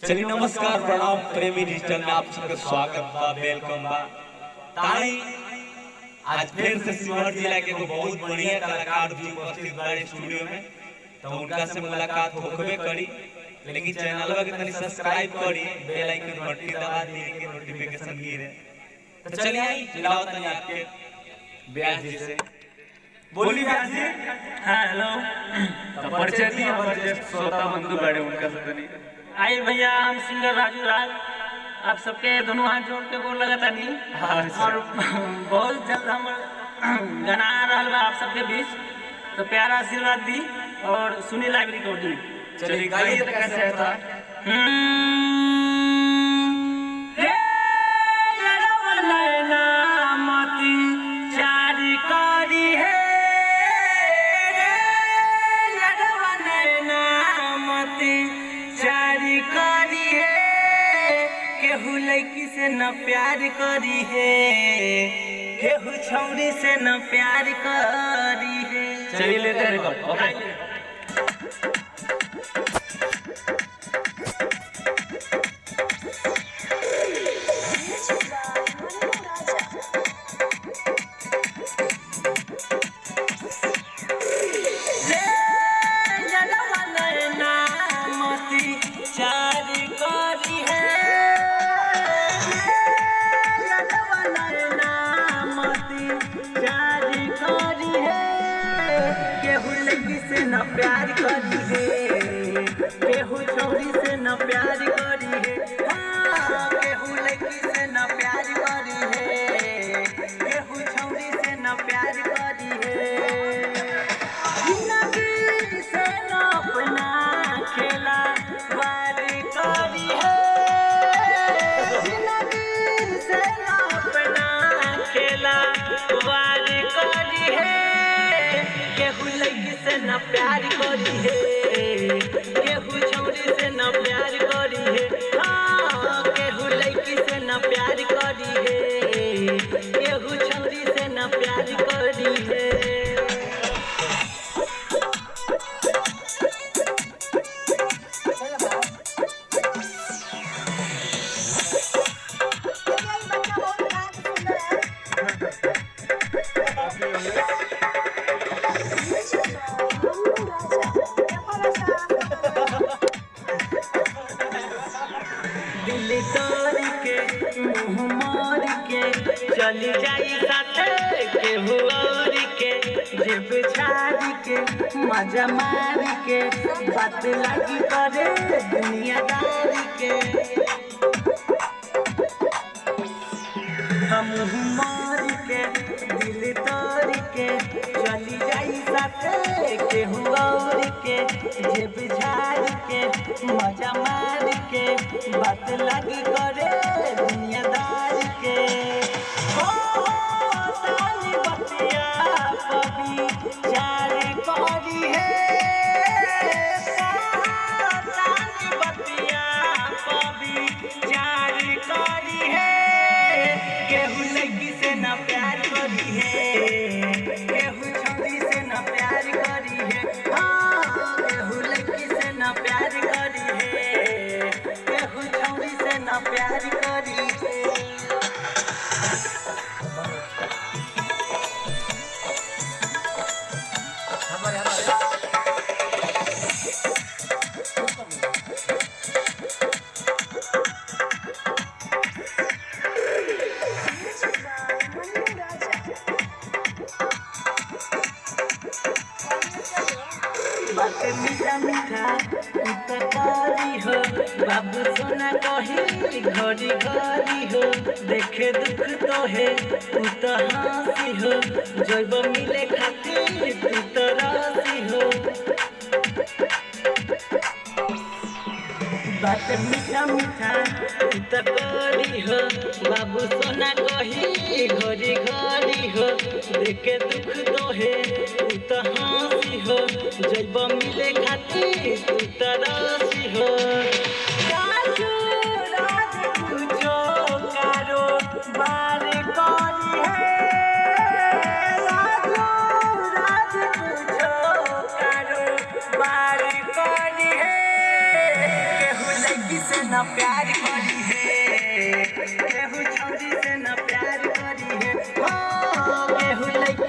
चलिए नमस्कार प्रणाम प्रेमी डिजिटल में आप सबका स्वागत बा वेलकम बा। ताई आज फिर से शिवहर जिला के एगो बहुत बढ़िया कलाकार जी उपस्थित बारे स्टूडियो में, तो उनका से मुलाकात होकबे करी। लेकिन चैनलवा के तनी सब्सक्राइब करी, बेल आइकन घंटी दबा दी कि नोटिफिकेशन गिरे। तो चलिए आई चिल्लाओ तनी आपके व्यास जी से। बोली व्यास जी। हाँ हेलो। तो परिचय दी हमारे श्रोता बंधु बड़े उनका से नहीं आइए भैया, हम सिंगर राजू राज आप सबके दोनों हाथ जोड़ के गोर लगता नहीं। और बहुत जल्द हम गाना आ रहा बा आप सबके बीच, तो प्यारा आशीर्वाद दी और सुनी लाइव रिकॉर्डिंग। चलिए गाइए तो कैसे था। लड़की से न प्यार करी है, केहू छौरी से न प्यार करी है। चलिए लेते हैं रिकॉर्ड। ओके प्यार करी है, केहू छौरी से न प्यार करी है। हाँ, केहू लड़की से न प्यार करी है, केहू छौरी से न प्यार करी है। जिंदगी से न अपना खेला वार करी है, जिंदगी से न अपना खेला वार करी है। केहू लड़की से न प्यार करी है, केहू छौरी से न प्यार करी है। हाँ, केहू लड़की से न प्यार करी है, केहू छौरी से न प्यार करी है। दिल तोड़ के मुँह मोड़ के चली जाई साथे केहू और के, जेब छाड़ के मजा मार के बात लगी करे दुनियादारी के। हम मोड़ के दिल तोड़ के चली जाई साथे केहू और के, जेब झाड़ के मजा मार के बात लगी करे दुनियादार के। हो ताली बतिया कभी चार करी है, ताली बतिया कभी चार करी है। केहू लड़की से न प्यार करी है, केहू छौरी से न प्यार करी है। हाँ, केहू लड़की से न प्यार करी है, केहू छौरी से न प्यार करी है। बात मीठा मीठा उतकारी हो, बाबू सोना कही घड़ी घड़ी हो। देखे दुख तो है तू तो हंसी हो, जब मिले खातिर तू तो रासी हो। बात मीठा मीठा उतकारी हो, बाबू सोना कही घड़ी घड़ी हो। देखे दुख तो है तू तो हंसी हो, जब मिले खातिर तू तो रासी हो। राजू राज कुछो कारो बार करी है, राजू राज कुछो कारो बार करी है। केहू लड़की से न प्यार करी है, केहू छौरी से न प्यार करी है, हो केहू लइकी